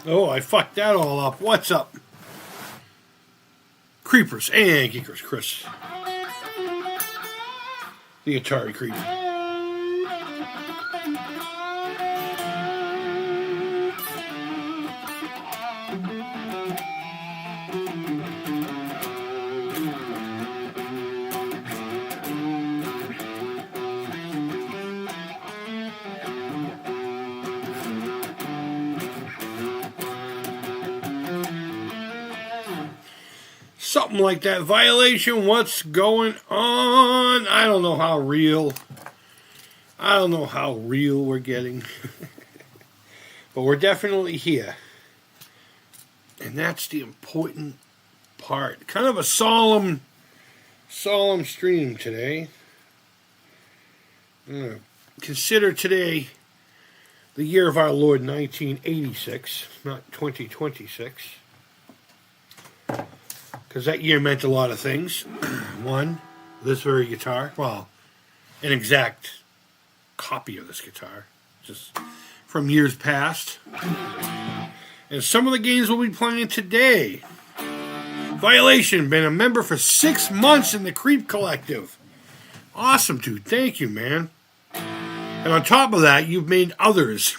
Oh, I fucked that all up. What's up? Creepers and Geekers, Chris. The Atari Creep. Something like that. Violation, what's going on? I don't know how real. We're getting. But we're definitely here. And that's the important part. Kind of a solemn stream today. Consider today the year of our Lord 1986, not 2026. Because that year meant a lot of things. One, this very guitar. Well, an exact copy of this guitar. Just from years past. And some of the games we'll be playing today. Violation, been a member for 6 months in the Creep Collective. Awesome, dude. Thank you, man. And on top of that, you've made others.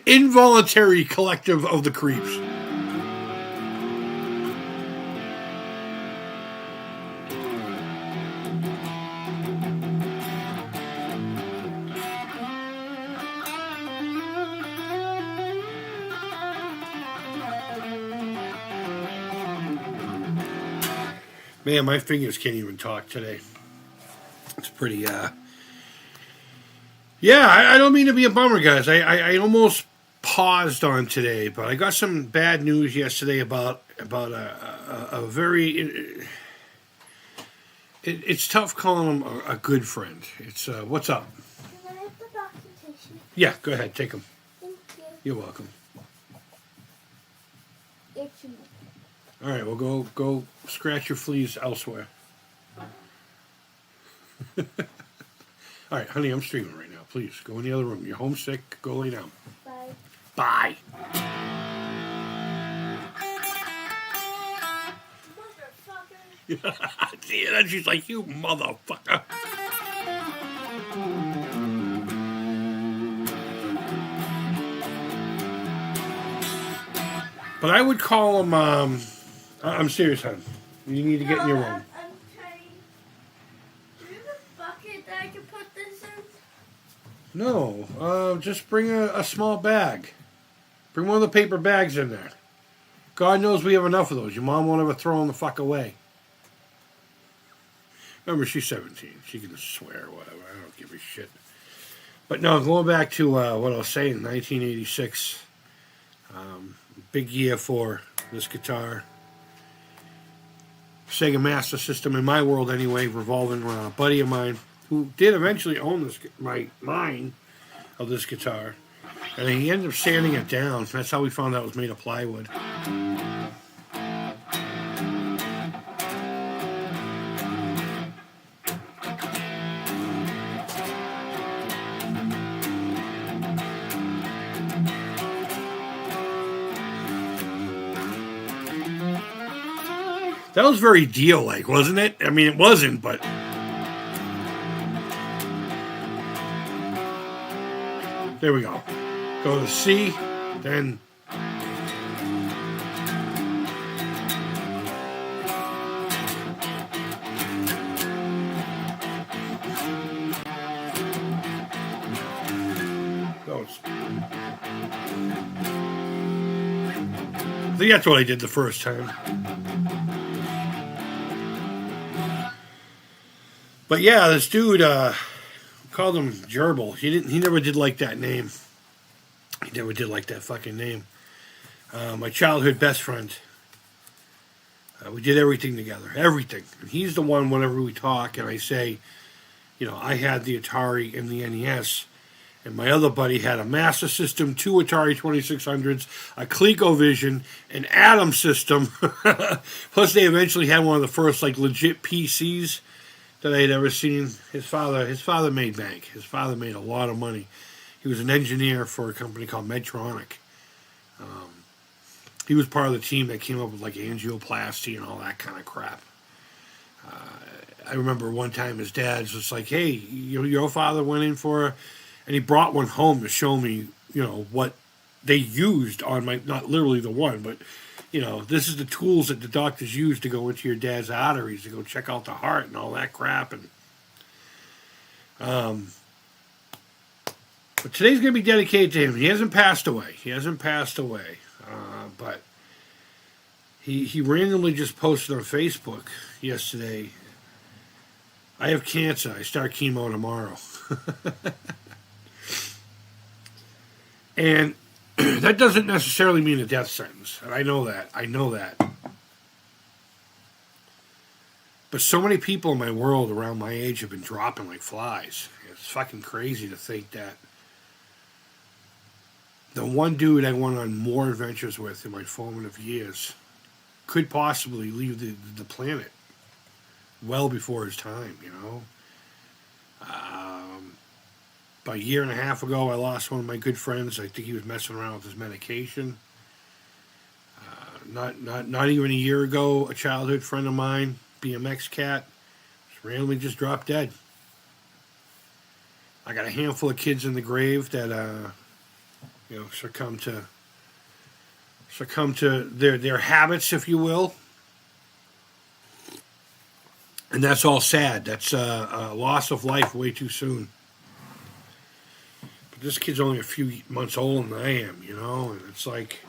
Involuntary collective of the Creeps. Man, my fingers can't even talk today. It's pretty, Yeah, I don't mean to be a bummer, guys. I almost paused on today, but I got some bad news yesterday about a very... It's tough calling him a good friend. It's, what's up? Can I have the documentation? Yeah, go ahead, take them. Thank you. You're welcome. It's you. All right, well, go scratch your fleas elsewhere. All right, honey, I'm streaming right now. Please, go in the other room. You're homesick. Go lay down. Bye. Bye. Motherfucker. See, and then she's like, you motherfucker. But I would call him, I'm serious, hon. You need to get in your room. I'm trying. Do you have a bucket that I can put this in? No, just bring a small bag. Bring one of the paper bags in there. God knows we have enough of those. Your mom won't ever throw them the fuck away. Remember, she's 17. She can swear or whatever. I don't give a shit. But no, going back to what I was saying, 1986. Big year for this guitar. Sega Master System, in my world anyway, revolving around a buddy of mine who did eventually own mine of this guitar. And he ended up sanding it down. That's how we found out it was made of plywood. That was very Dio-like, wasn't it? I mean, it wasn't, but... There we go. Go to C, then... Goes. I think that's what I did the first time. But yeah, this dude, called him Gerbil. He never did like that name. He never did like that fucking name. My childhood best friend. We did everything together. Everything. And he's the one, whenever we talk, and I say, you know, I had the Atari and the NES, and my other buddy had a Master System, 2 Atari 2600s, a ColecoVision, an Atom system. Plus, they eventually had one of the first, like, legit PCs that I had ever seen. His father made bank. His father made a lot of money. He was an engineer for a company called Medtronic. He was part of the team that came up with like angioplasty and all that kind of crap. I remember one time his dad's just like, hey, your father went in for, and he brought one home to show me, what they used on my, not literally the one, but, this is the tools that the doctors use to go into your dad's arteries to go check out the heart and all that crap. And but today's going to be dedicated to him. He hasn't passed away. But he randomly just posted on Facebook yesterday, I have cancer. I start chemo tomorrow. And that doesn't necessarily mean a death sentence. And I know that. But so many people in my world around my age have been dropping like flies. It's fucking crazy to think that the one dude I went on more adventures with in my formative years could possibly leave the planet well before his time, About a year and a half ago, I lost one of my good friends. I think he was messing around with his medication. Not even a year ago, a childhood friend of mine, BMX cat, randomly just dropped dead. I got a handful of kids in the grave that succumb to their habits, if you will. And that's all sad. That's a loss of life way too soon. But this kid's only a few months older than I am, and it's like,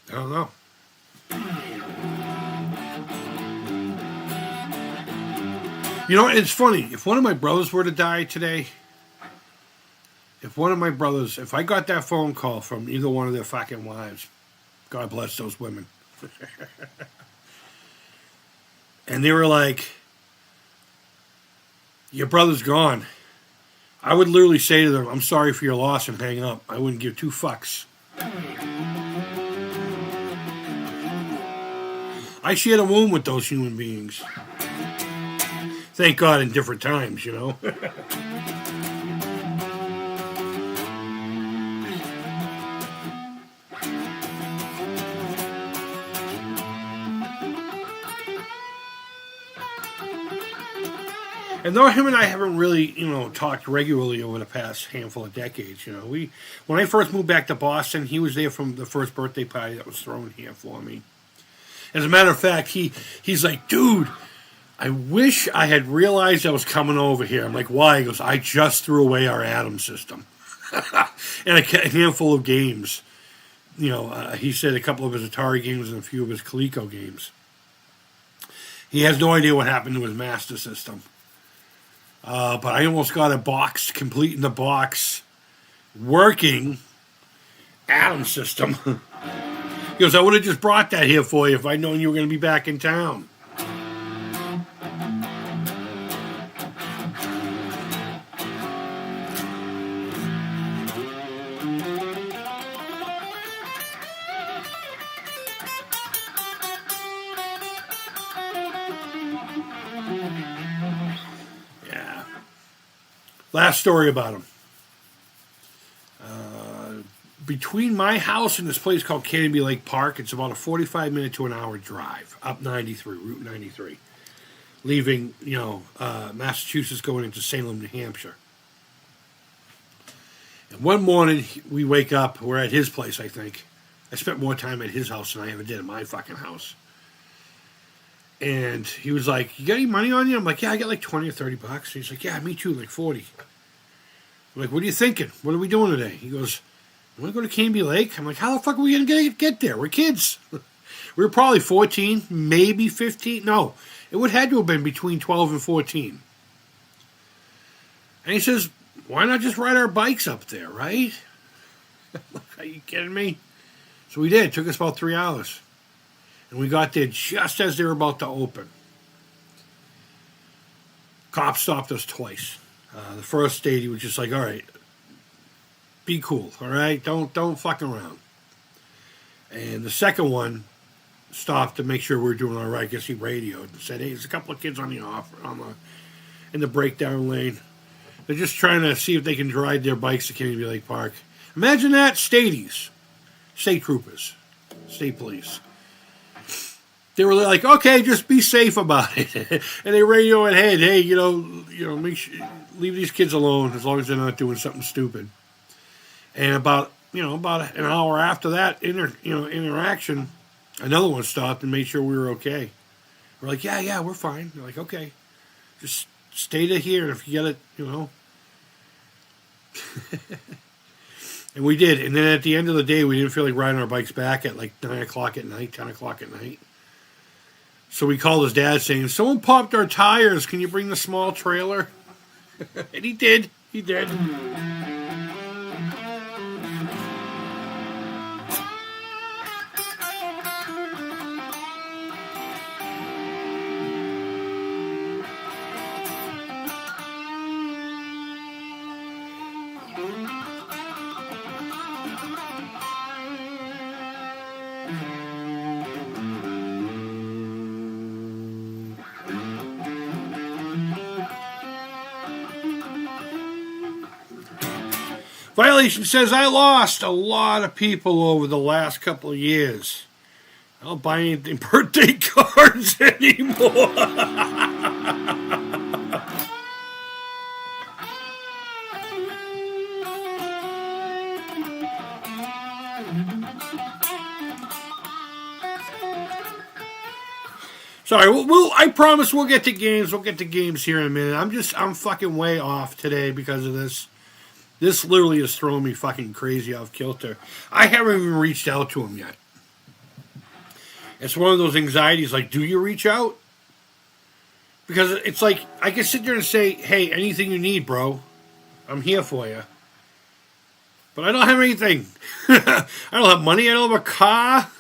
I don't know. It's funny. If one of my brothers were to die today, if I got that phone call from either one of their fucking wives, God bless those women, and they were like, your brother's gone, I would literally say to them, I'm sorry for your loss, and hang up. I wouldn't give two fucks. I shared a womb with those human beings. Thank God in different times, And though him and I haven't really, talked regularly over the past handful of decades, when I first moved back to Boston, he was there from the first birthday party that was thrown here for me. As a matter of fact, he's like, dude, I wish I had realized I was coming over here. I'm like, why? He goes, I just threw away our Atom system. And a handful of games. He said a couple of his Atari games and a few of his Coleco games. He has no idea what happened to his Master System. But I almost got a box, complete in the box, working Atom system. He goes, I would have just brought that here for you if I'd known you were going to be back in town. Yeah. Last story about him. Between my house and this place called Canby Lake Park, it's about a 45-minute to an hour drive up Route 93, leaving, Massachusetts going into Salem, New Hampshire. And one morning we wake up, we're at his place, I think. I spent more time at his house than I ever did at my fucking house. And he was like, you got any money on you? I'm like, yeah, I got like 20 or 30 bucks. He's like, yeah, me too, like 40. I'm like, what are you thinking? What are we doing today? He goes, you want to go to Canby Lake? I'm like, how the fuck are we going to get there? We're kids. We were probably 14, maybe 15. No, it would have had to have been between 12 and 14. And he says, why not just ride our bikes up there, right? Are you kidding me? So we did. It took us about 3 hours. And we got there just as they were about to open. Cops stopped us twice. The first date, he was just like, all right, be cool, all right? Don't fuck around. And the second one, stopped to make sure we were doing all right. I guess he radioed and said, "Hey, there's a couple of kids on the in the breakdown lane. They're just trying to see if they can ride their bikes to Kennedy Lake Park." Imagine that, Stadies, state troopers, state police. They were like, "Okay, just be safe about it," and they radio ahead, "Hey, make sure, leave these kids alone as long as they're not doing something stupid." And about an hour after that interaction, another one stopped and made sure we were okay. We're like, "Yeah, we're fine." They're like, "Okay, just stay to here, and if you get it, And we did. And then at the end of the day, we didn't feel like riding our bikes back at like 9 o'clock at night, 10 o'clock at night. So we called his dad saying, "Someone popped our tires. Can you bring the small trailer?" And he did. He did. Violation says, "I lost a lot of people over the last couple of years. I don't buy anything birthday cards anymore." Sorry, I promise we'll get to games. We'll get to games here in a minute. I'm fucking way off today because of this. This literally is throwing me fucking crazy off kilter. I haven't even reached out to him yet. It's one of those anxieties, like, do you reach out? Because it's like, I can sit there and say, "Hey, anything you need, bro. I'm here for you." But I don't have anything. I don't have money. I don't have a car.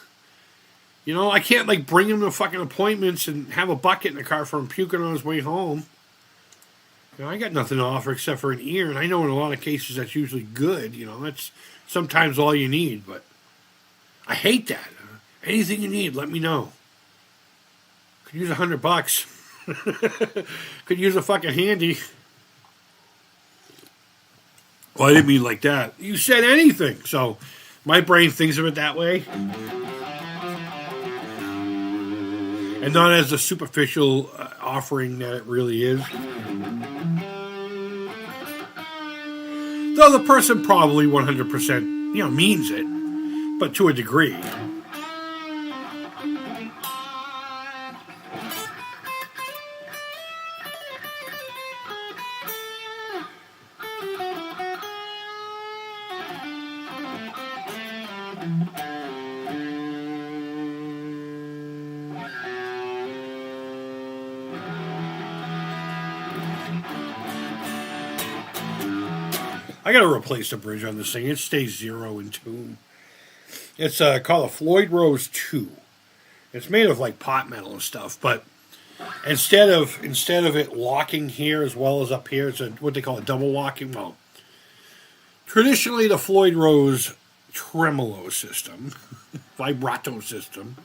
I can't, like, bring him to fucking appointments and have a bucket in the car for him puking on his way home. I got nothing to offer except for an ear, and I know in a lot of cases that's usually good. That's sometimes all you need, but I hate that. Anything you need, let me know. Could use $100. Could use a fucking handy. Well, I didn't mean like that. You said anything, so my brain thinks of it that way. And not as a superficial offering that it really is. Though the person probably 100%, means it, but to a degree. I gotta replace the bridge on this thing. It stays 0 in tune. It's called a Floyd Rose 2. It's made of like pot metal and stuff, but instead of it locking here as well as up here, it's what they call a double locking. Well, traditionally the Floyd Rose tremolo system, vibrato system,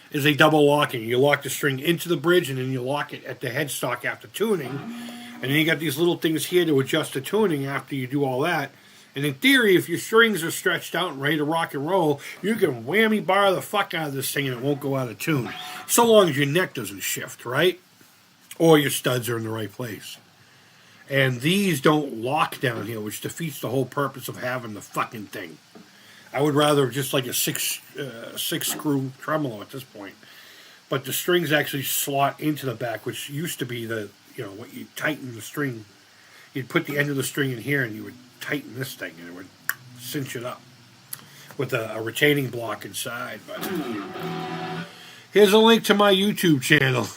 is a double locking. You lock the string into the bridge and then you lock it at the headstock after tuning. And then you got these little things here to adjust the tuning after you do all that. And in theory, if your strings are stretched out and ready to rock and roll, you can whammy bar the fuck out of this thing and it won't go out of tune. So long as your neck doesn't shift, right? Or your studs are in the right place. And these don't lock down here, which defeats the whole purpose of having the fucking thing. I would rather just like a six screw tremolo at this point. But the strings actually slot into the back, which used to be what you tighten the string. You'd put the end of the string in here and you would tighten this thing and it would cinch it up with a retaining block inside. But here's a link to my YouTube channel.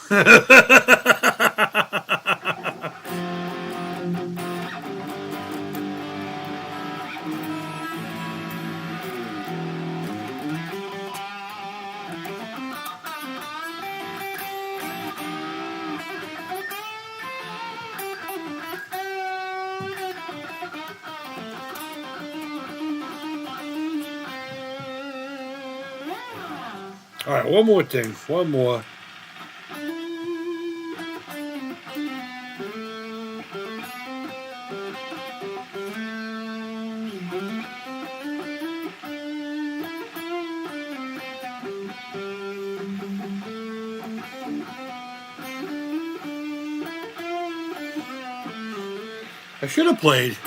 All right, one more thing. One more. I should have played.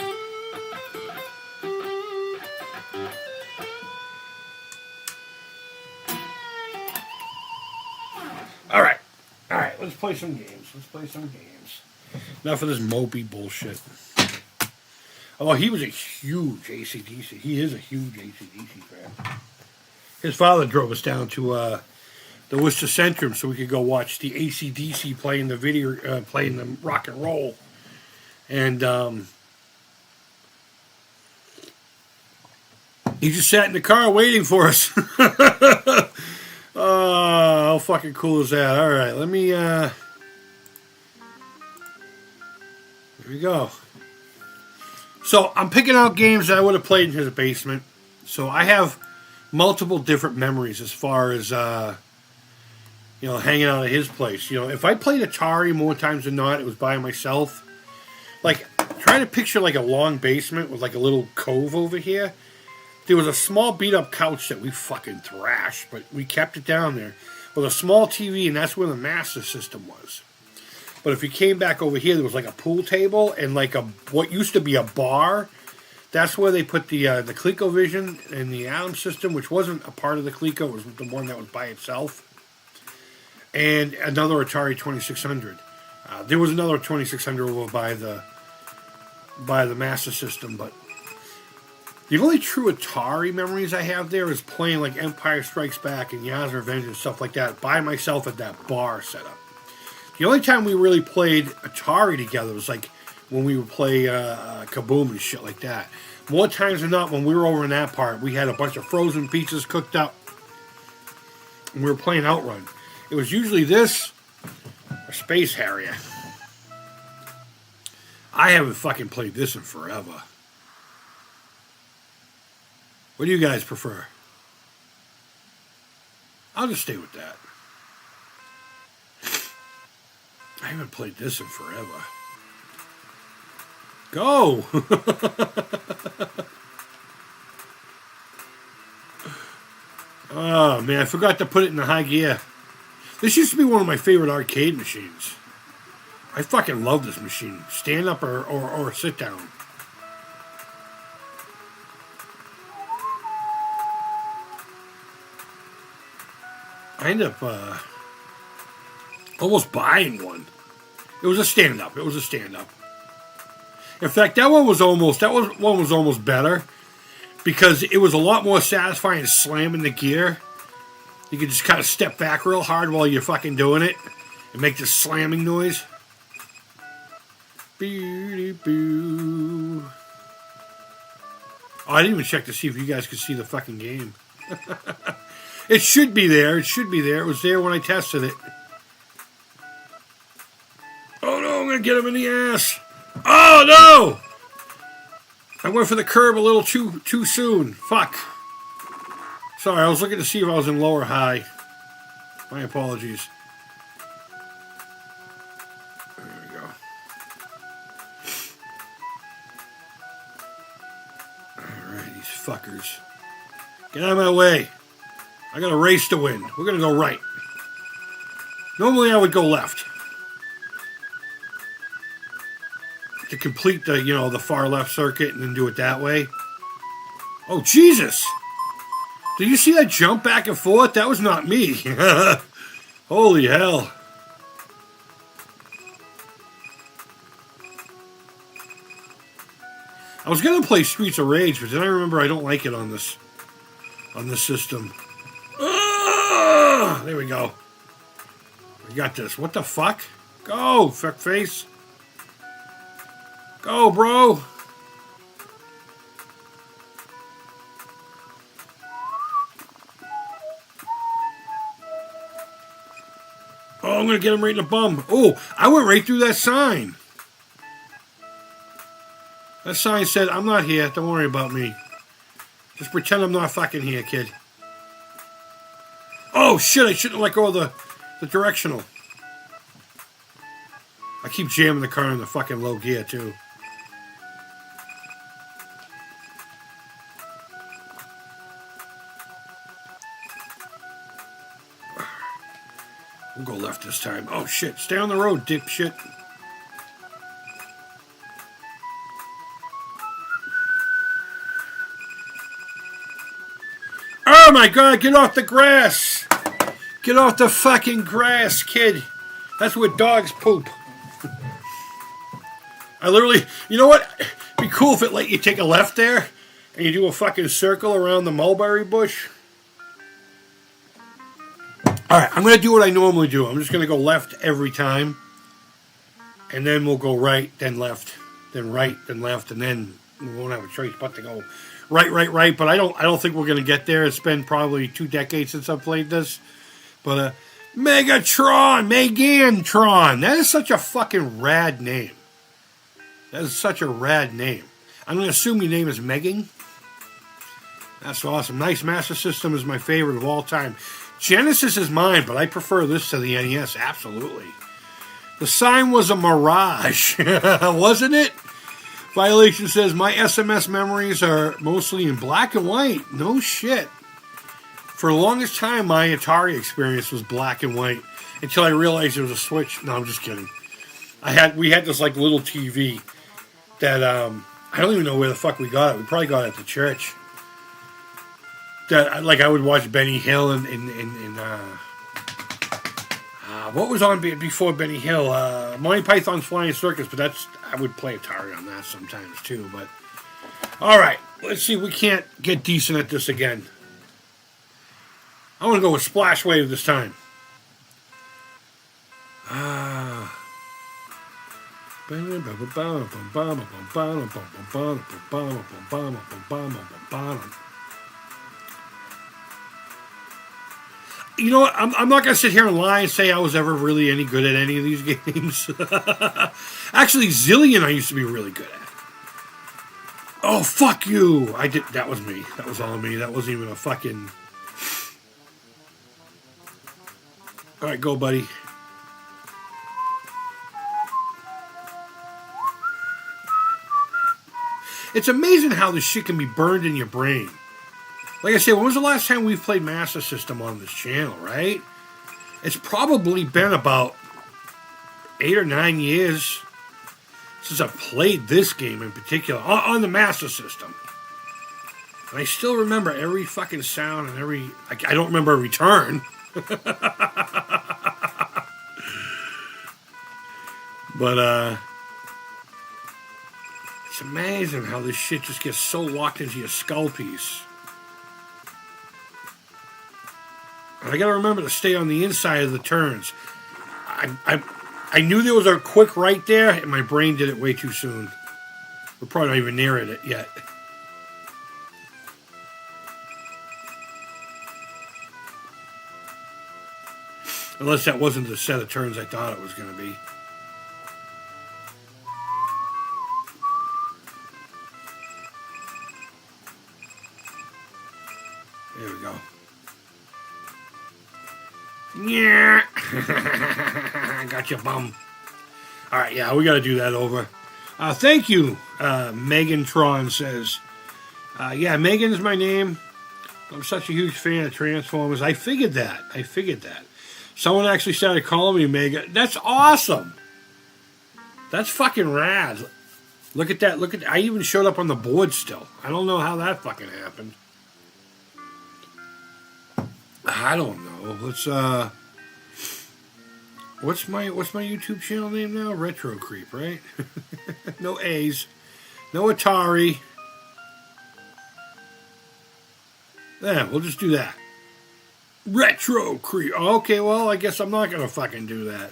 All right. All right, let's play some games. Let's play some games. Enough of this mopey bullshit. Oh, he was a huge AC/DC. He is a huge AC/DC fan. His father drove us down to the Worcester Centrum so we could go watch the AC/DC playing the video, playing the rock and roll. And he just sat in the car waiting for us. Oh, how fucking cool is that? All right, let me. Here we go. So I'm picking out games that I would have played in his basement. So I have multiple different memories as far as hanging out at his place. If I played Atari more times than not, it was by myself. Like, try to picture like a long basement with like a little cove over here. There was a small beat-up couch that we fucking thrashed, but we kept it down there with a small TV, and that's where the Master System was. But if you came back over here, there was like a pool table and like what used to be a bar. That's where they put the ColecoVision and the Atom System, which wasn't a part of the Coleco. It was the one that was by itself. And another Atari 2600. There was another 2600 over by the Master System, but the only true Atari memories I have there is playing like Empire Strikes Back and Yaz Revenge and stuff like that by myself at that bar setup. The only time we really played Atari together was like when we would play Kaboom and shit like that. More times than not, when we were over in that part, we had a bunch of frozen pizzas cooked up and we were playing Outrun. It was usually this or Space Harrier. I haven't fucking played this in forever. What do you guys prefer? I'll just stay with that. I haven't played this in forever. Go! Oh, man, I forgot to put it in the high gear. This used to be one of my favorite arcade machines. I fucking love this machine. Stand up or sit down. I ended up almost buying one. It was a stand-up. It was a stand-up. In fact, that one was almost better because it was a lot more satisfying slamming the gear. You could just kind of step back real hard while you're fucking doing it and make this slamming noise. Boo-dee-boo. Oh, I didn't even check to see if you guys could see the fucking game. It should be there. It should be there. It was there when I tested it. Oh no, I'm going to get him in the ass. Oh no! I went for the curb a little too soon. Fuck. Sorry, I was looking to see if I was in low or high. My apologies. There we go. Alright, these fuckers. Get out of my way. I got a race to win. We're going to go right. Normally I would go left. To complete the far left circuit and then do it that way. Oh, Jesus! Did you see that jump back and forth? That was not me. Holy hell. I was going to play Streets of Rage, but then I remember I don't like it on this system. There we go. We got this. What the fuck? Go, fuckface. Go, bro. Oh, I'm going to get him right in the bum. Oh, I went right through that sign. That sign said, I'm not here. Don't worry about me. Just pretend I'm not fucking here, kid. Oh, Oh, shit, I shouldn't let go of the directional. I keep jamming the car in the fucking low gear, too. We'll go left this time. Oh, shit. Stay on the road, dipshit. Oh, my God. Get off the grass. Get off the fucking grass, kid. That's where dogs poop. I literally... You know what? It'd be cool if it let you take a left there and you do a fucking circle around the mulberry bush. Alright, I'm going to do what I normally do. I'm just going to go left every time. And then we'll go right, then left, then right, then left, and then we won't have a choice but to go right. But I don't think we're going to get there. It's been probably 2 decades since I've played this. But Megatron, that is such a fucking rad name. That is such a rad name. I'm going to assume your name is Megan. That's awesome. Nice. Master System is my favorite of all time. Genesis is mine, but I prefer this to the NES, absolutely. The sign was a mirage, wasn't it? Violation says, my SMS memories are mostly in black and white. No shit. For the longest time, my Atari experience was black and white, until I realized there was a switch. No, I'm just kidding. We had this like little TV that, I don't even know where the fuck we got it. We probably got it at the church. That I would watch Benny Hill and what was on before Benny Hill? Monty Python's Flying Circus, but I would play Atari on that sometimes too. But all right, let's see if we can't get decent at this again. I want to go with Splash Wave this time. You know what? I'm not going to sit here and lie and say I was ever really any good at any of these games. Actually, Zillion I used to be really good at. Oh, fuck you. That was me. That was all me. That wasn't even a fucking... All right, go, buddy. It's amazing how this shit can be burned in your brain. Like I said, when was the last time we've played Master System on this channel, right? It's probably been about 8 or 9 years since I've played this game in particular, on the Master System. And I still remember every fucking sound and every... I don't remember every turn. But, it's amazing how this shit just gets so locked into your skull piece. I gotta remember to stay on the inside of the turns. I knew there was a quick right there, and my brain did it way too soon. We're probably not even near it yet. Unless that wasn't the set of turns I thought it was going to be. There we go. Yeah. Gotcha, bum. All right, yeah, we got to do that over. Thank you, Megan Tron says. Yeah, Megan's my name. I'm such a huge fan of Transformers. I figured that. Someone actually started calling me Megan. That's awesome. That's fucking rad. Look at that. I even showed up on the board still. I don't know how that fucking happened. I don't know. Let's what's my YouTube channel name now? Retro Creep, right? No A's. No Atari. Yeah, we'll just do that. Retro Creep. Okay, well, I guess I'm not gonna fucking do that.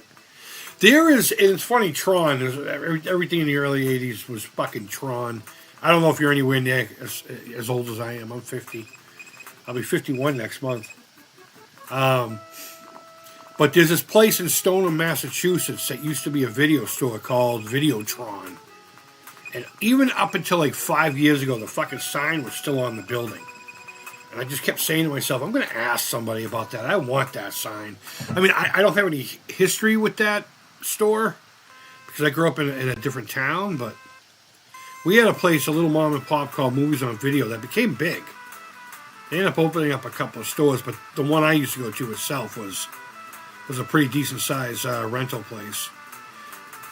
It's funny, Tron, everything in the early 80s was fucking Tron. I don't know if you're anywhere near as old as I am. I'm 50. I'll be 51 next month. But there's this place in Stoneham, Massachusetts that used to be a video store called Videotron. And even up until like 5 years ago, the fucking sign was still on the building. And I just kept saying to myself, I'm going to ask somebody about that. I want that sign. I mean, I don't have any history with that store because I grew up in a different town, but we had a place, a little mom and pop called Movies on Video that became big. They ended up opening up a couple of stores, but the one I used to go to itself was a pretty decent size rental place.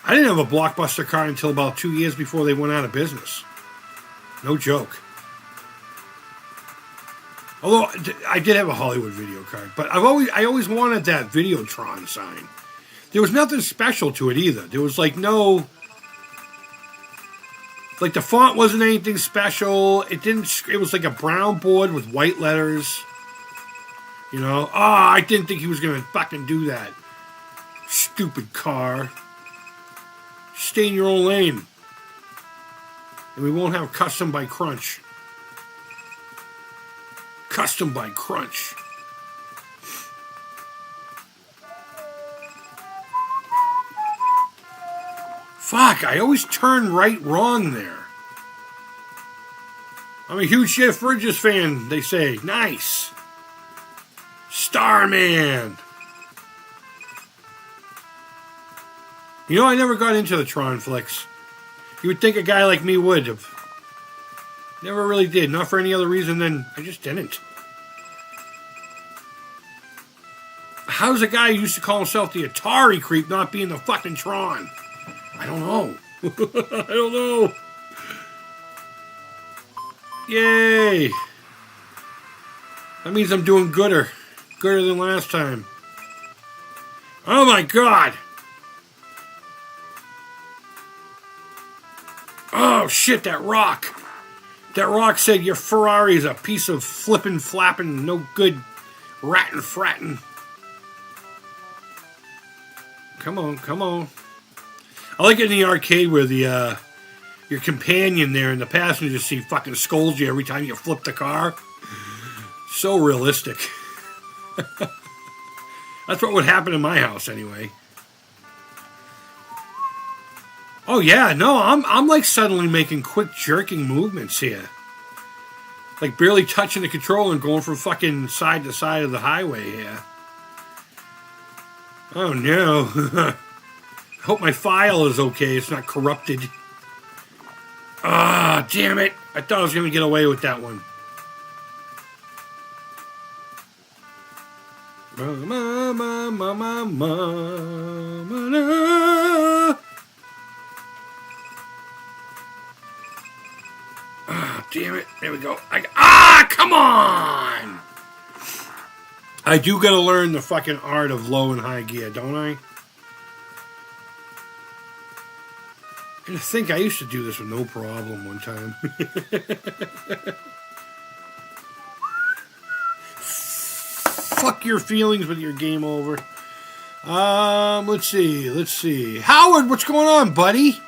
I didn't have a Blockbuster card until about 2 years before they went out of business. No joke. Although I did have a Hollywood video card, but I always wanted that Videotron sign. There was nothing special to it either. There was like no, like the font wasn't anything special. It was like a brown board with white letters. You know, I didn't think he was gonna fucking do that. Stupid car. Stay in your own lane. And we won't have Custom by Crunch. Custom by Crunch. Fuck, I always turn right wrong there. I'm a huge Jeff Bridges fan, they say. Nice. Starman. You know, I never got into the Tron flicks. You would think a guy like me would have. Never really did. Not for any other reason than I just didn't. How's a guy who used to call himself the Atari Creep not being the fucking Tron? I don't know. I don't know. Yay. That means I'm doing gooder. Gooder than last time. Oh my god. Oh shit, that rock. That rock said your Ferrari is a piece of flippin', flappin', no good rattin' frattin'. Come on, come on. I like it in the arcade where the your companion there in the passenger seat fucking scolds you every time you flip the car. So realistic. That's what would happen in my house anyway. Oh yeah, no, I'm like suddenly making quick jerking movements here. Like barely touching the control and going from fucking side to side of the highway here. Oh no. I hope my file is okay, it's not corrupted. Ah, damn it. I thought I was gonna get away with that one. Damn it. There we go. Come on! I do gotta learn the fucking art of low and high gear, don't I? I think I used to do this with no problem one time. Fuck your feelings with your game over. Let's see. Howard, what's going on, buddy?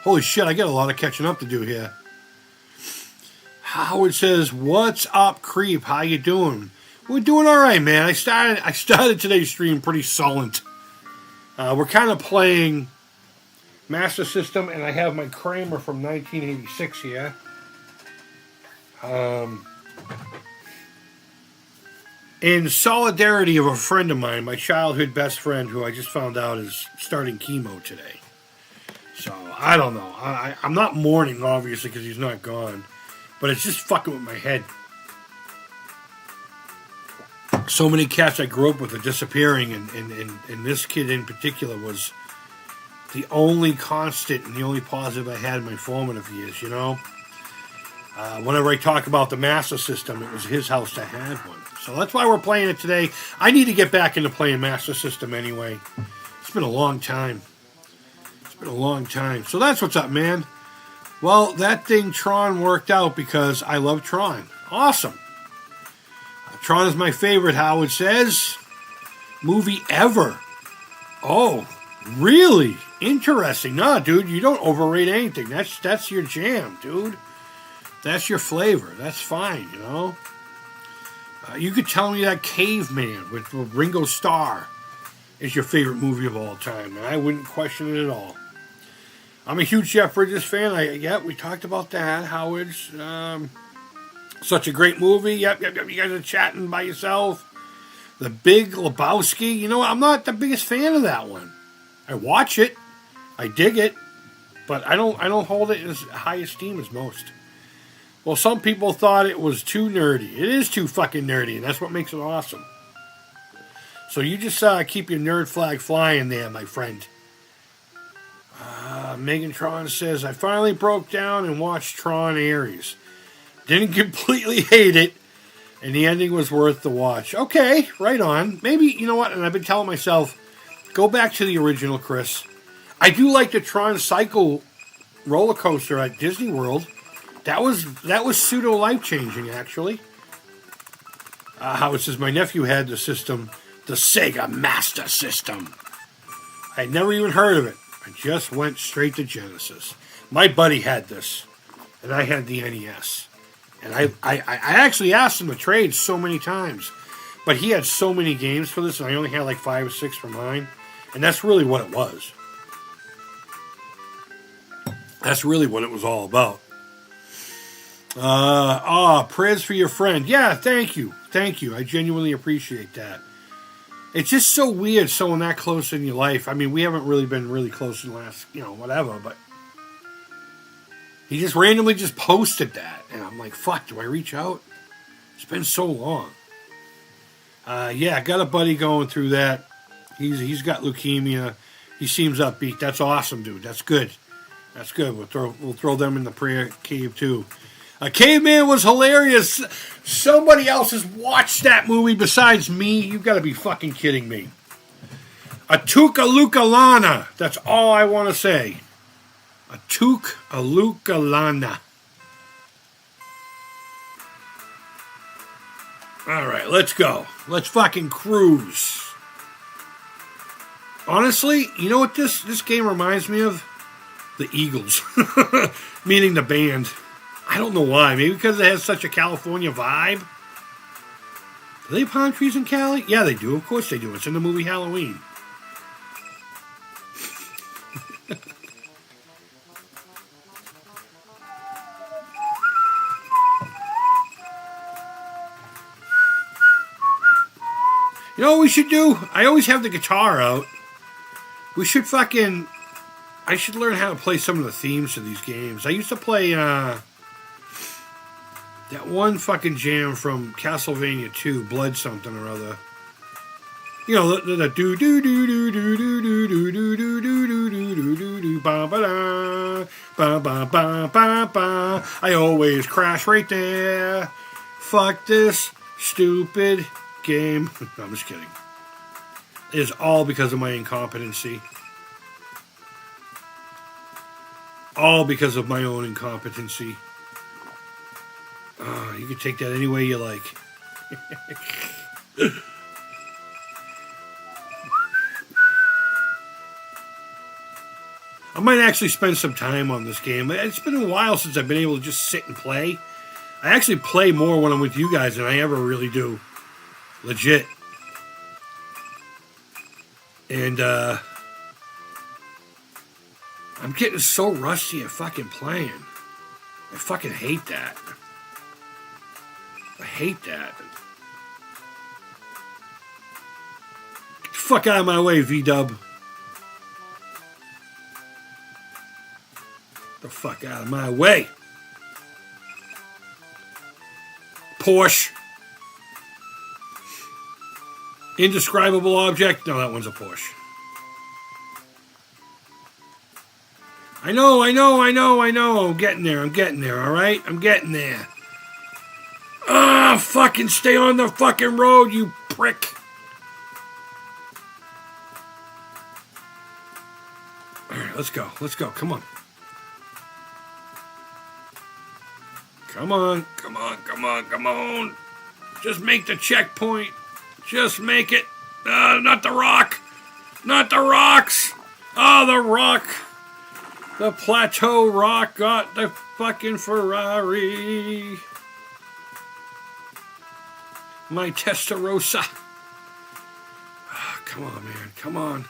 Holy shit, I got a lot of catching up to do here. Howard says, "What's up, Creep? How you doing?" We're doing all right, man. I started today's stream pretty sullen. We're kind of playing Master System, and I have my Kramer from 1986 here. In solidarity of a friend of mine, my childhood best friend, who I just found out is starting chemo today. So, I don't know. I'm not mourning, obviously, because he's not gone. But it's just fucking with my head. So many cats I grew up with are disappearing, and this kid in particular was the only constant and the only positive I had in my formative years, you know? Whenever I talk about the Master System, it was his house that had one. So that's why we're playing it today. I need to get back into playing Master System anyway. It's been a long time. So that's what's up, man. Well, that thing Tron worked out because I love Tron. Awesome. Tron is my favorite, Howard says. Movie ever. Oh, really? Interesting. Nah, dude, you don't overrate anything. That's your jam, dude. That's your flavor. That's fine, you know? You could tell me that Caveman with Ringo Starr is your favorite movie of all time, and I wouldn't question it at all. I'm a huge Jeff Bridges fan. We talked about that. Howard's. Such a great movie. Yep. You guys are chatting by yourself. The Big Lebowski. You know what? I'm not the biggest fan of that one. I watch it. I dig it. But I don't hold it in as high esteem as most. Well, some people thought it was too nerdy. It is too fucking nerdy, and that's what makes it awesome. So you just keep your nerd flag flying there, my friend. Megan Tron says, I finally broke down and watched Tron Ares. Didn't completely hate it, and the ending was worth the watch. Okay, right on. Maybe, you know what, and I've been telling myself, go back to the original, Chris. I do like the Tron Cycle roller coaster at Disney World. That was pseudo life changing, actually. How it says my nephew had the system, the Sega Master System. I had never even heard of it. I just went straight to Genesis. My buddy had this, and I had the NES. And I actually asked him to trade so many times, but he had so many games for this, and I only had like 5 or 6 for mine, and that's really what it was. That's really what it was all about. Prayers for your friend. Yeah, thank you. I genuinely appreciate that. It's just so weird, someone that close in your life. I mean, we haven't really been really close in the last, whatever, but he just randomly just posted that. And I'm like, fuck, do I reach out? It's been so long. Yeah, got a buddy going through that. He's got leukemia. He seems upbeat. That's awesome, dude. That's good. That's good. We'll throw them in the prayer cave, too. Caveman was hilarious. Somebody else has watched that movie besides me. You got to be fucking kidding me. Atuka-luka-lana. That's all I want to say. Atuka-luka-lana. All right, let's go. Let's fucking cruise. Honestly, you know what this game reminds me of? The Eagles. Meaning the band. I don't know why. Maybe because it has such a California vibe. Do they have palm trees in Cali? Yeah, they do. Of course they do. It's in the movie Halloween. You know what we should do? I always have the guitar out. We should fucking... I should learn how to play some of the themes to these games. I used to play... that one fucking jam from Castlevania 2, Blood something or other. You know, the do do do do do do do do do do do do do do do do ba ba da ba ba ba ba ba. I always crash right there. Fuck this stupid game. No, I'm just kidding. It is all because of my incompetency. All because of my own incompetency. You can take that any way you like. I might actually spend some time on this game. It's been a while since I've been able to just sit and play. I actually play more when I'm with you guys than I ever really do. Legit. And, I'm getting so rusty at fucking playing. I fucking hate that. I hate that. Get the fuck out of my way, V-Dub. Get the fuck out of my way. Porsche. Indescribable object. No, that one's a Porsche. I know. I'm getting there, alright? I'm getting there. Fucking stay on the fucking road, you prick. Alright, let's go. Come on. Come on. Just make the checkpoint. Just make it. Not the rock. Not the rocks. Oh, the rock. The plateau rock got the fucking Ferrari. My Testarossa. Oh, come on, man. Come on.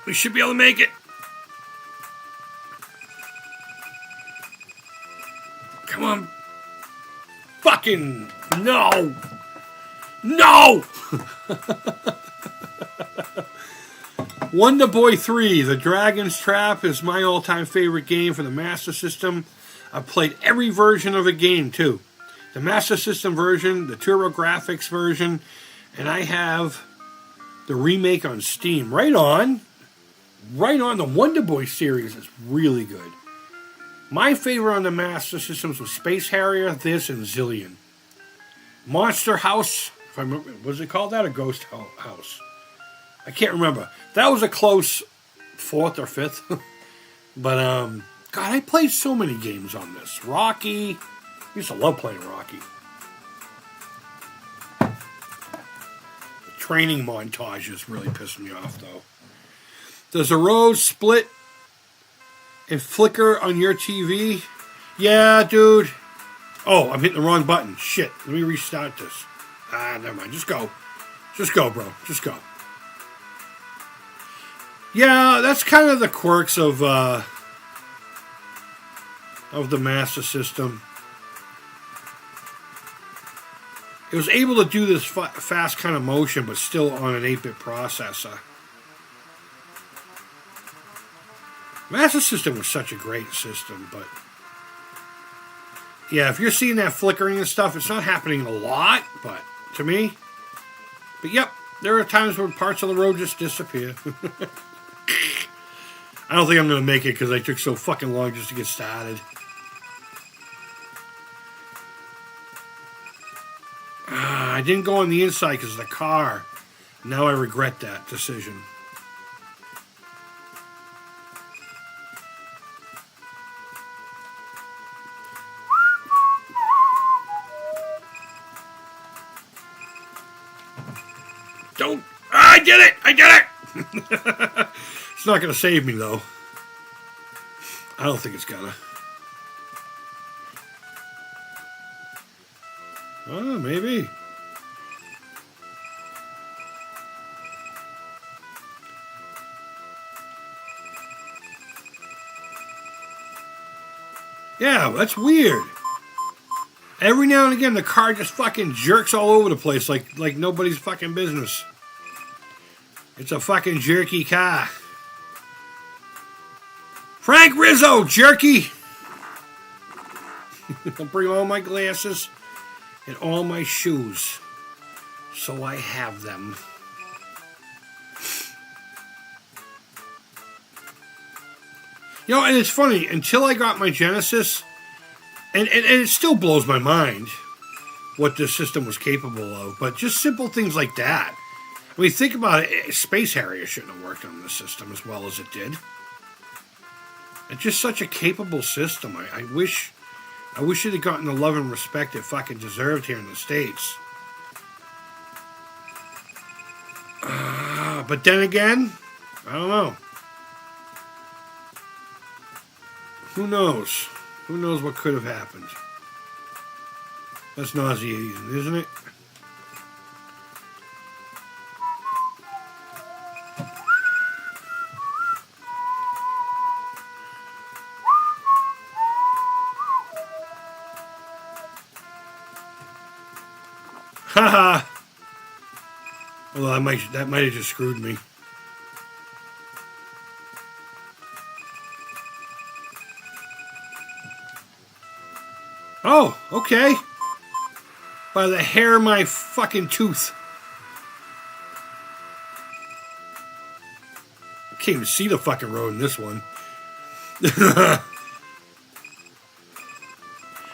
We should be able to make it. Come on. Fucking no. No! Wonder Boy 3, The Dragon's Trap is my all-time favorite game for the Master System. I've played every version of the game, too. The Master System version, the TurboGrafx version, and I have the remake on Steam. Right on. Right on. The Wonder Boy series is really good. My favorite on the Master Systems was Space Harrier, this, and Zillion. Monster House, if I remember, was it called that, or Ghost House? I can't remember. That was a close 4th or 5th. But, God, I played so many games on this. Rocky. I used to love playing Rocky. The training montages really pissed me off, though. Does a rose split and flicker on your TV? Yeah, dude. Oh, I'm hitting the wrong button. Shit. Let me restart this. Never mind. Just go. Just go, bro. Just go. Yeah, that's kind of the quirks of the Master System. It was able to do this fast kind of motion, but still on an 8-bit processor. Master System was such a great system, but yeah, if you're seeing that flickering and stuff, it's not happening a lot, but to me. But yep, there are times when parts of the road just disappear. I don't think I'm going to make it because I took so fucking long just to get started. I didn't go on the inside because of the car. Now I regret that decision. Don't. I did it! I did it! It's not going to save me, though. I don't think it's going to. Oh, maybe. Yeah, that's weird. Every now and again, the car just fucking jerks all over the place like nobody's fucking business. It's a fucking jerky car. Frank Rizzo, jerky! I'll bring all my glasses and all my shoes, so I have them. You know, and it's funny, until I got my Genesis, and it still blows my mind what this system was capable of, but just simple things like that. I mean, think about it, Space Harrier shouldn't have worked on this system as well as it did. It's just such a capable system. I wish it had gotten the love and respect it fucking deserved here in the States. But then again, I don't know. Who knows? Who knows what could have happened? That's nauseating, isn't it? Haha. Well, that might have just screwed me. Oh, okay. By the hair of my fucking tooth. I can't even see the fucking road in this one.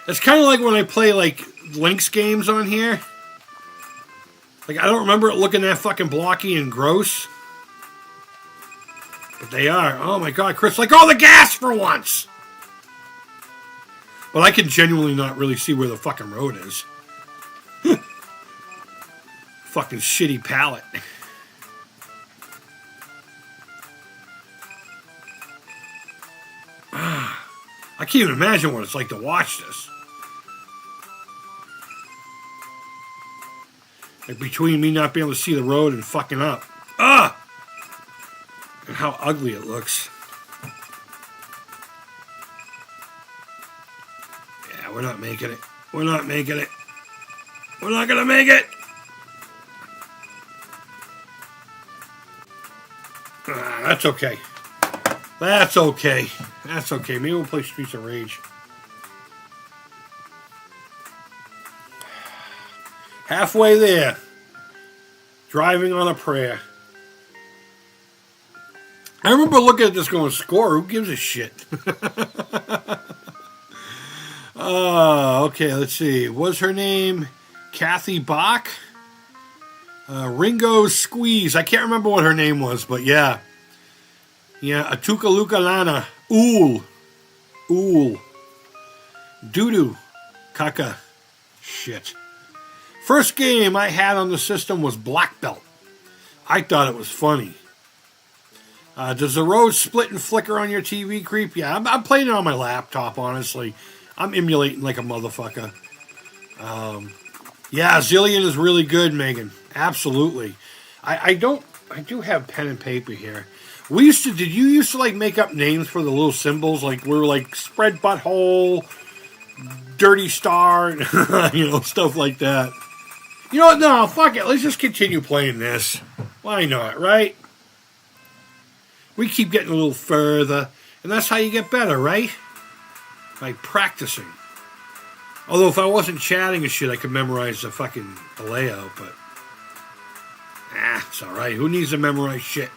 It's kind of like when I play, like, Lynx games on here. Like, I don't remember it looking that fucking blocky and gross. But they are. Oh my god, Chris, like, oh, the gas for once! But I can genuinely not really see where the fucking road is. Fucking shitty palette. I can't even imagine what it's like to watch this. Like between me not being able to see the road and fucking up. And how ugly it looks. Yeah, we're not making it. We're not making it. We're not gonna make it. That's okay. That's okay. That's okay. Maybe we'll play Streets of Rage. Halfway there. Driving on a prayer. I remember looking at this going, score, who gives a shit? Okay, let's see. Was her name Kathy Bach? Ringo Squeeze. I can't remember what her name was, but yeah. Yeah, Atuka Luka Lana. Ool. Doodoo. Kaka. Shit. First game I had on the system was Black Belt. I thought it was funny. Does the road split and flicker on your TV, Creep? Yeah, I'm playing it on my laptop, honestly. I'm emulating like a motherfucker. Yeah, Zillion is really good, Megan. Absolutely. I do have pen and paper here. Did you used to like make up names for the little symbols? Like we were like spread butthole, dirty star, stuff like that. You know what? No, fuck it. Let's just continue playing this. Why not, right? We keep getting a little further, and that's how you get better, right? By practicing. Although if I wasn't chatting and shit, I could memorize the layout, but it's alright. Who needs to memorize shit?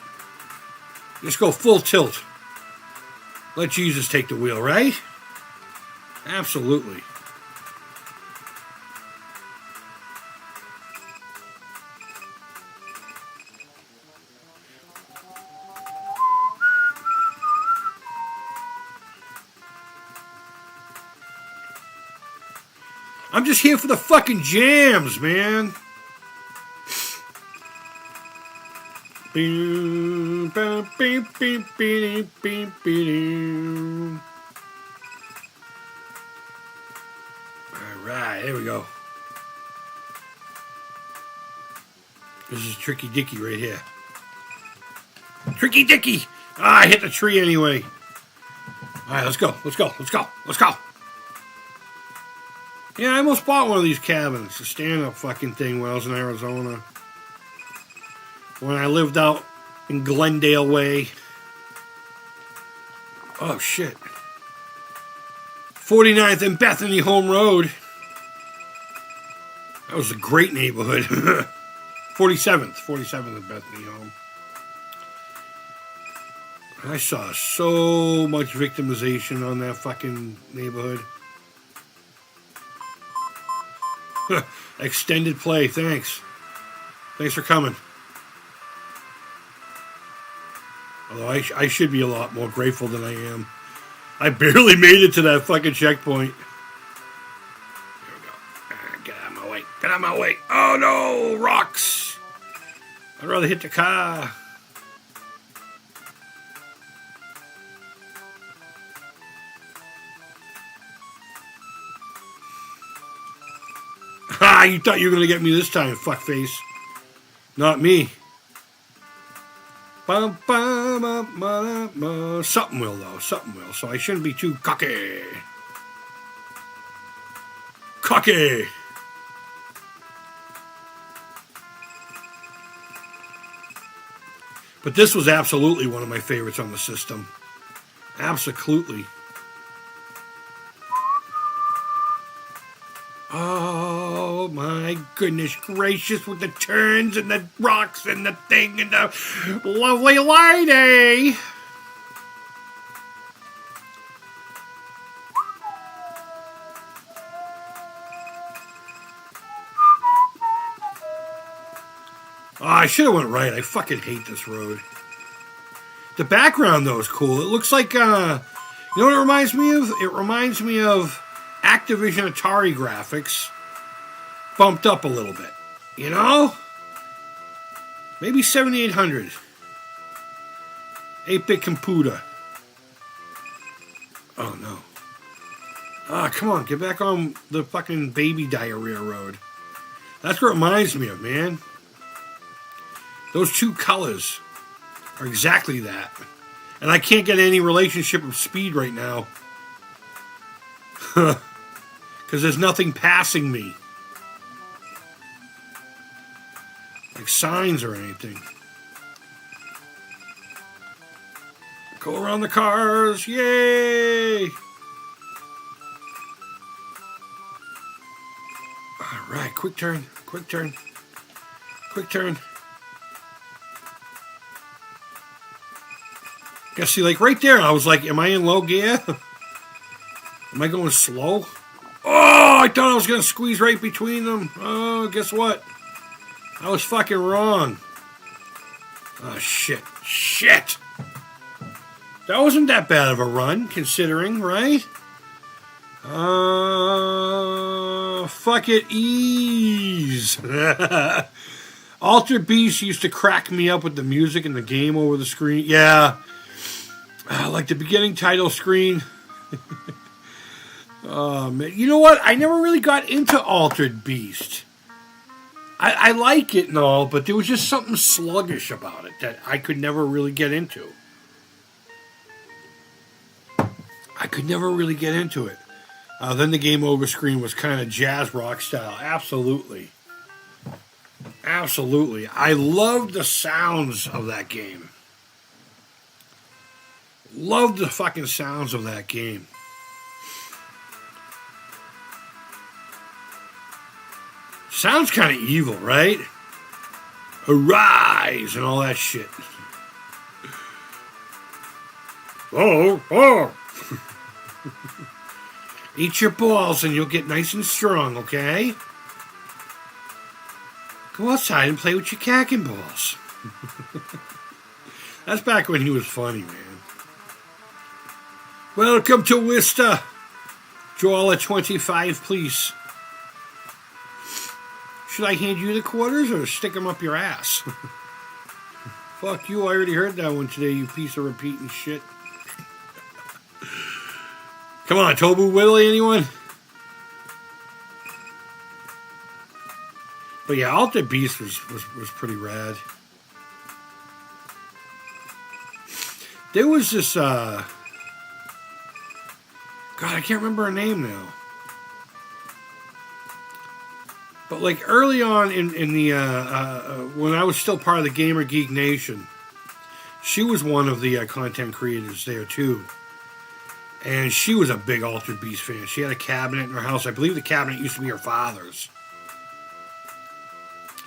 Just go full tilt. Let Jesus take the wheel, right? Absolutely. I'm just here for the fucking jams, man. Alright, here we go. This is Tricky Dicky right here. Tricky Dicky! I hit the tree anyway. Alright, let's go. Yeah, I almost bought one of these cabins, a stand-up fucking thing when I was in Arizona. When I lived out in Glendale Way. Oh, shit. 49th and Bethany Home Road. That was a great neighborhood. 47th and Bethany Home. I saw so much victimization on that fucking neighborhood. Extended play, thanks. Thanks for coming. Although I should be a lot more grateful than I am. I barely made it to that fucking checkpoint. There we go. Get out of my way. Get out of my way. Oh no, rocks. I'd rather hit the car. Ha! You thought you were going to get me this time, fuckface. Not me. Something will, though. Something will. So I shouldn't be too cocky. Cocky! But this was absolutely one of my favorites on the system. Absolutely. Oh my goodness gracious, with the turns and the rocks and the thing and the lovely lady. Oh, I should have went right. I fucking hate this road. The background though is cool. It looks like you know what it reminds me of? It reminds me of Activision Atari graphics bumped up a little bit, you know? Maybe 7800. 8-bit computer. Oh no. Ah, come on, get back on the fucking baby diarrhea road. That's what it reminds me of, man. Those two colors are exactly that. And I can't get any relationship of speed right now. Because there's nothing passing me. Like signs or anything. Go around the cars. Yay! Alright, quick turn. Quick turn. Quick turn. Yeah, see, like right there, I was like, am I in low gear? Am I going slow? Oh, I thought I was going to squeeze right between them. Oh, guess what? I was fucking wrong. Oh, shit. Shit! That wasn't that bad of a run, considering, right? Fuck it, ease. Altered Beast used to crack me up with the music and the game over the screen. Yeah. Like the beginning title screen. Oh, man. You know what? I never really got into Altered Beast. I like it and all, but there was just something sluggish about it that I could never really get into. I could never really get into it. Then the game over screen was kind of jazz rock style. Absolutely. Absolutely. I loved the sounds of that game. Loved the fucking sounds of that game. Sounds kind of evil, right? Arise and all that shit. Oh. Eat your balls and you'll get nice and strong, okay? Go outside and play with your cack and balls. That's back when he was funny, man. Welcome to Wista. Draw a 25, please. Should I hand you the quarters or stick them up your ass? Fuck you, I already heard that one today, you piece of repeating shit. Come on, Tobu Willie, anyone? But yeah, Altered Beast was pretty rad. There was this, God, I can't remember her name now. But like early on in the, when I was still part of the Gamer Geek Nation, she was one of the content creators there too. And she was a big Altered Beast fan. She had a cabinet in her house. I believe the cabinet used to be her father's.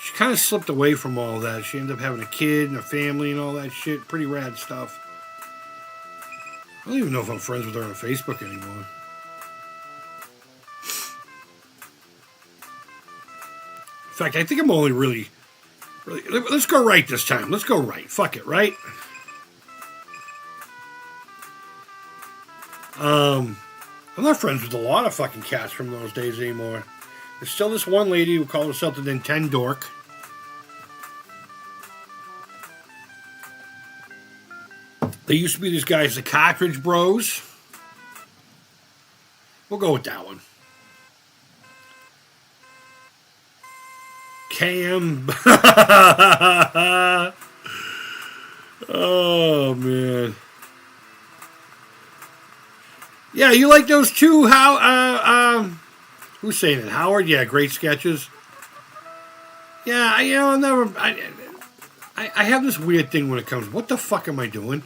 She kind of slipped away from all that. She ended up having a kid and a family and all that shit. Pretty rad stuff. I don't even know if I'm friends with her on Facebook anymore. In fact, I think I'm only really... Let's go right this time. Let's go right. Fuck it, right? I'm not friends with a lot of fucking cats from those days anymore. There's still this one lady who called herself the Nintendo Dork. There used to be these guys, the Cartridge Bros. We'll go with that one. Cam. Oh, man. Yeah, you like those two? Who's saying it? Howard? Yeah, great sketches. Yeah, I have this weird thing when it comes. What the fuck am I doing?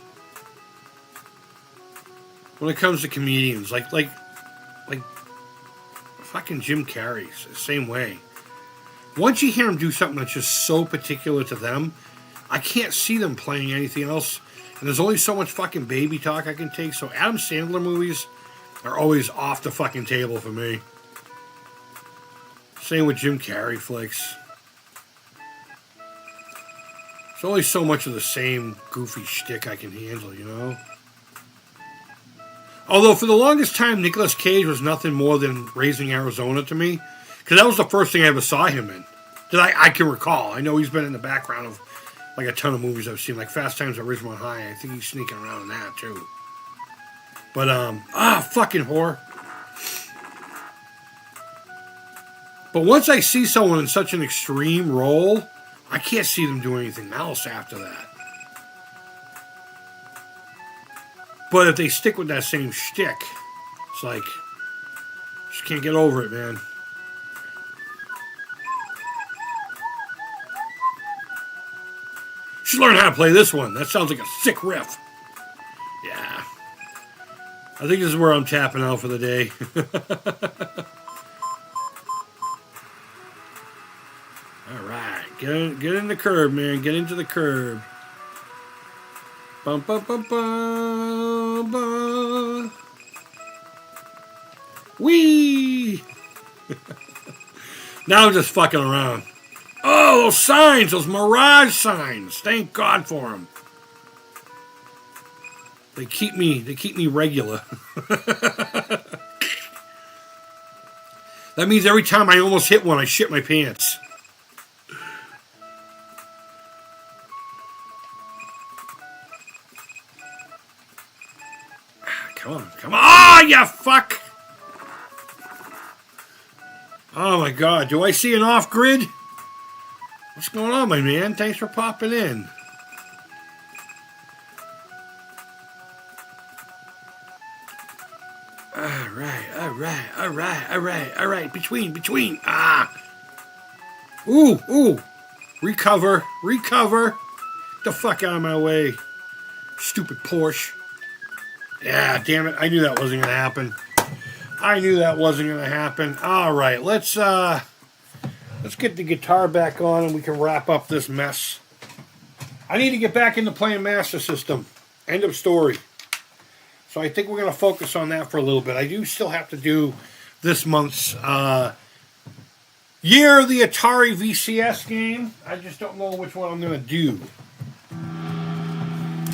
When it comes to comedians, like fucking Jim Carrey, same way. Once you hear them do something that's just so particular to them, I can't see them playing anything else. And there's only so much fucking baby talk I can take. So Adam Sandler movies are always off the fucking table for me. Same with Jim Carrey flicks. There's only so much of the same goofy shtick I can handle, you know? Although for the longest time, Nicolas Cage was nothing more than Raising Arizona to me. Because that was the first thing I ever saw him in. That I can recall. I know he's been in the background of like a ton of movies I've seen. Like Fast Times at Ridgemont High. I think he's sneaking around in that too. But, fucking whore. But once I see someone in such an extreme role, I can't see them doing anything else after that. But if they stick with that same shtick, it's like, just can't get over it, man. Should learn how to play this one. That sounds like a sick riff. Yeah. I think this is where I'm tapping out for the day. All right. Get in the curb, man. Get into the curb. Bum, bum, bum, bum, bum. Whee! Now I'm just fucking around. Oh, those signs, those mirage signs. Thank God for them. They keep me regular. That means every time I almost hit one, I shit my pants. Come on. Oh, you fuck! Oh my God, do I see an off-grid? What's going on, my man? Thanks for popping in. All right. Between. Ah. Ooh. Recover. Get the fuck out of my way. Stupid Porsche. Yeah, damn it. I knew that wasn't going to happen. All right, let's get the guitar back on and we can wrap up this mess. I need to get back into playing Master System. End of story. So I think we're going to focus on that for a little bit. I do still have to do this month's Year of the Atari VCS game. I just don't know which one I'm going to do.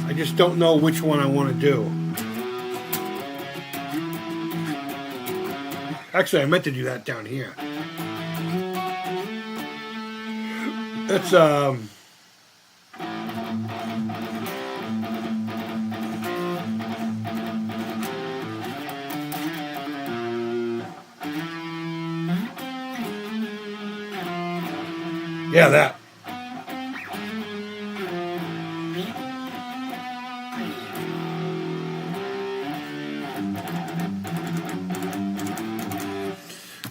I just don't know which one I want to do. Actually, I meant to do that down here. It's yeah, that.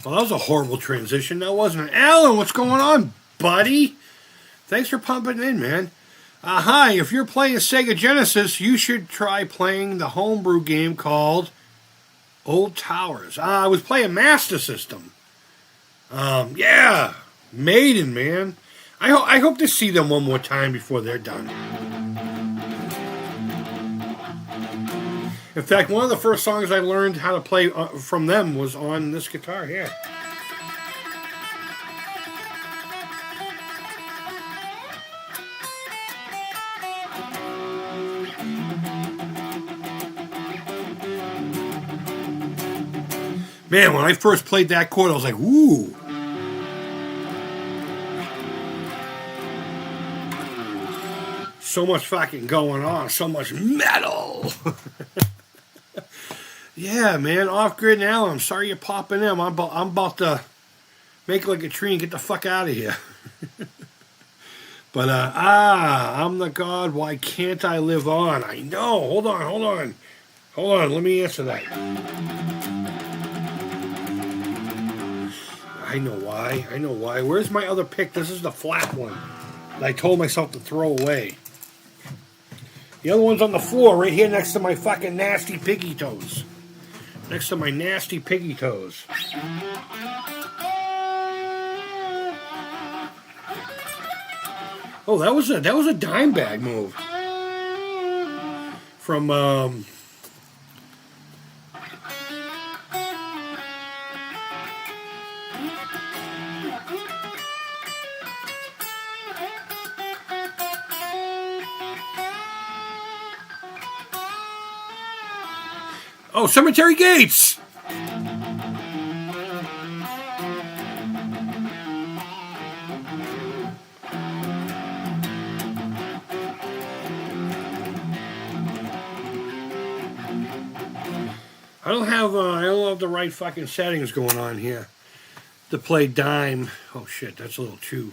Well, that was a horrible transition. That wasn't it? Alan, what's going on, buddy? Thanks for pumping in, man. Hi, if you're playing Sega Genesis, you should try playing the homebrew game called Old Towers. I was playing Master System. Yeah, Maiden, man. I hope to see them one more time before they're done. In fact, one of the first songs I learned how to play from them was on this guitar here. Man, when I first played that chord, I was like, ooh. So much fucking going on, so much metal. Yeah, man, Off-Grid and Alan, I'm sorry you're popping in. I'm about to make like a tree and get the fuck out of here. But, I'm the god, why can't I live on? I know, hold on, let me answer that. I know why. Where's my other pick? This is the flat one that I told myself to throw away. The other one's on the floor right here next to my fucking nasty piggy toes. Oh, that was a dime bag move. From oh, Cemetery Gates! I don't have the right fucking settings going on here to play dime. Oh shit, that's a little too.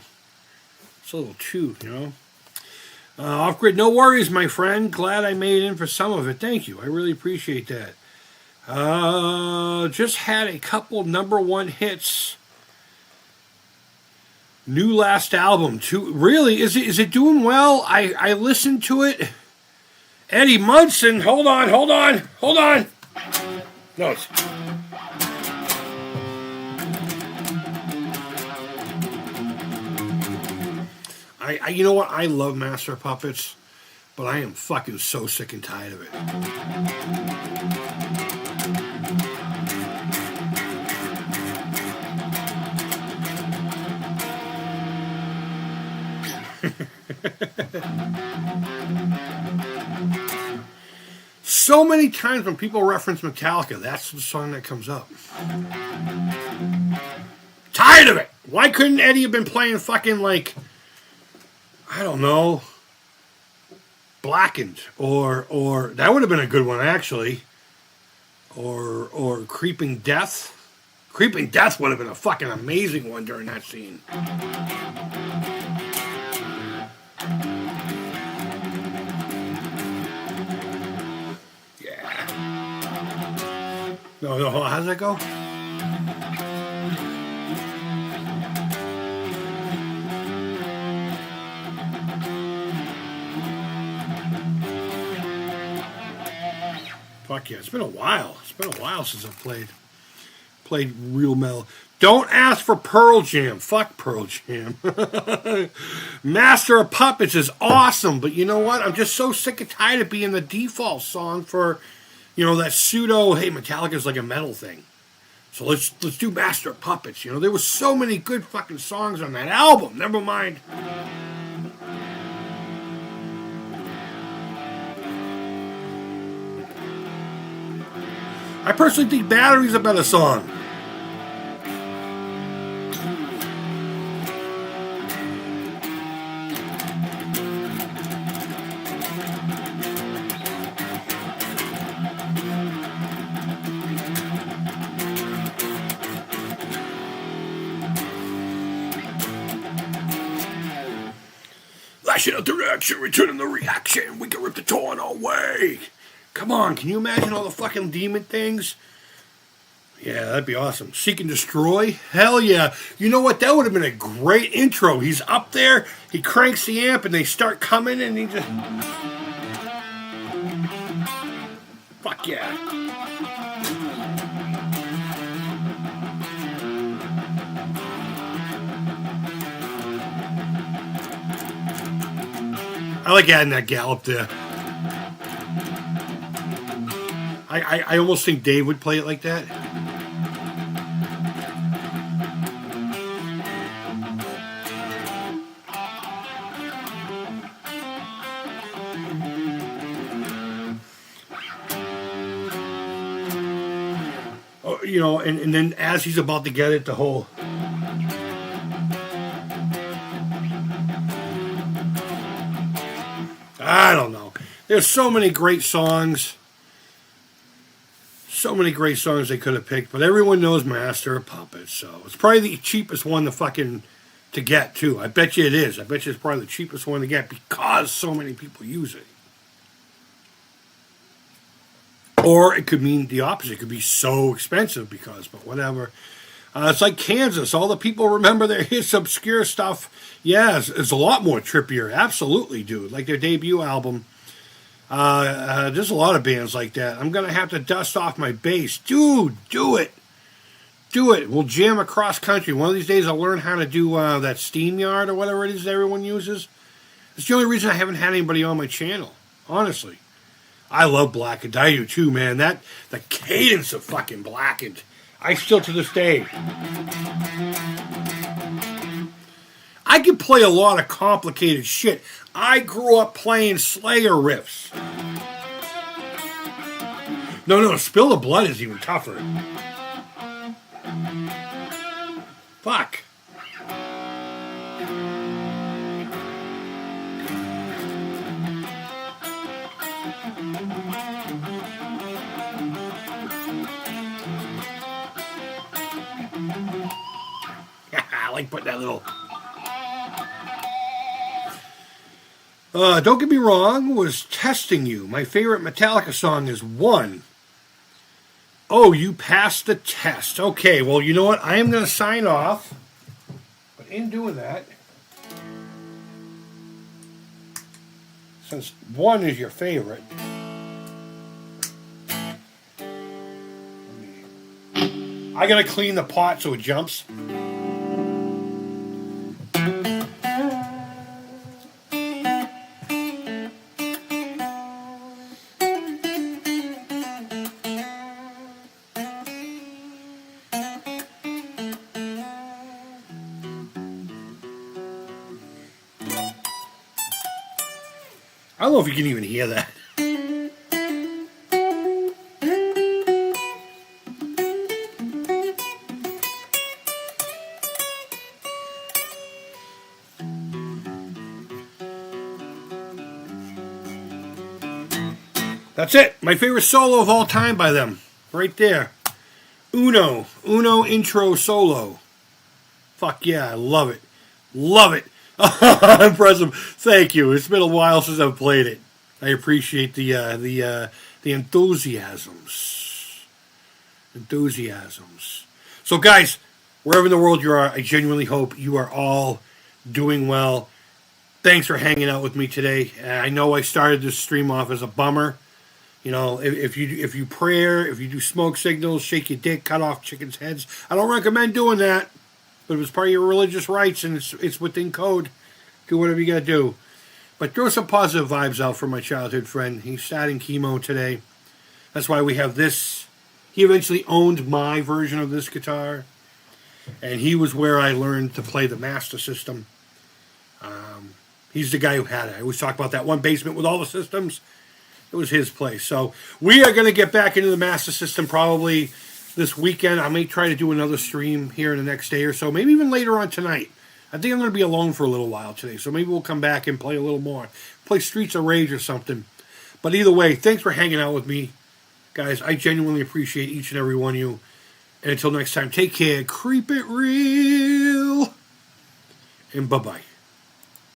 It's a little too, you know. Off-Grid, no worries, my friend. Glad I made it in for some of it. Thank you. I really appreciate that. Just had a couple #1 hits. New last album. Really? Is it doing well? I listened to it. Eddie Munson. Hold on. No, it's... you know what? I love Master of Puppets, but I am fucking so sick and tired of it. So many times when people reference Metallica, that's the song that comes up. Tired of it. Why couldn't Eddie have been playing fucking like, I don't know, Blackened or that would have been a good one actually. Or Creeping Death. Creeping Death would have been a fucking amazing one during that scene. No, how does that go? Fuck yeah, it's been a while. It's been a while since I've played real metal. Don't ask for Pearl Jam. Fuck Pearl Jam. Master of Puppets is awesome, but you know what? I'm just so sick and tired of being the default song for, you know, that pseudo, hey, Metallica's like a metal thing. So let's do Master of Puppets. You know, there was so many good fucking songs on that album. Never mind. I personally think Battery's a better song. Lashing out direction, returning the reaction. We can rip the torn away. Come on, can you imagine all the fucking demon things? Yeah, that'd be awesome. Seek and Destroy? Hell yeah. You know what? That would have been a great intro. He's up there, he cranks the amp, and they start coming, and he just... Fuck yeah. I like adding that gallop there. I almost think Dave would play it like that. Oh, you know, and then as he's about to get it, the whole... I don't know. There's so many great songs. So many great songs they could have picked, but everyone knows Master of Puppets, so it's probably the cheapest one to get too. I bet you it is. I bet you it's probably the cheapest one to get because so many people use it. Or it could mean the opposite. It could be so expensive because, but whatever. It's like Kansas. All the people remember their hits, obscure stuff. Yeah, it's a lot more trippier. Absolutely, dude. Like their debut album. There's a lot of bands like that. I'm going to have to dust off my bass. Dude, do it. Do it. We'll jam across country. One of these days I'll learn how to do that SteamYard or whatever it is that everyone uses. It's the only reason I haven't had anybody on my channel. Honestly. I love Blackened. I do too, man. The cadence of fucking Blackened. I still to this day. I can play a lot of complicated shit. I grew up playing Slayer riffs. No, Spill the Blood is even tougher. Fuck. I like putting that little... Don't get me wrong, was Testing You. My favorite Metallica song is One. Oh, you passed the test. Okay, well, you know what? I am going to sign off. But in doing that, since one is your favorite, I got to clean the pot so it jumps. I don't know if you can even hear that. That's it. My favorite solo of all time by them. Right there. Uno intro solo. Fuck yeah, I love it. Love it. Impressive. Thank you. It's been a while since I've played it. I appreciate the enthusiasms. Enthusiasms. So guys, wherever in the world you are, I genuinely hope you are all doing well. Thanks for hanging out with me today. I know I started this stream off as a bummer. You know, if you pray, if you do smoke signals, shake your dick, cut off chickens' heads, I don't recommend doing that. But it was part of your religious rights, and it's within code. Do whatever you got to do. But throw some positive vibes out for my childhood friend. He's starting chemo today. That's why we have this. He eventually owned my version of this guitar. And he was where I learned to play the Master System. He's the guy who had it. I always talk about that one basement with all the systems. It was his place. So we are going to get back into the Master System probably this weekend. I may try to do another stream here in the next day or so. Maybe even later on tonight. I think I'm going to be alone for a little while today. So maybe we'll come back and play a little more. Play Streets of Rage or something. But either way, thanks for hanging out with me. Guys, I genuinely appreciate each and every one of you. And until next time, take care. Creep it real. And bye-bye.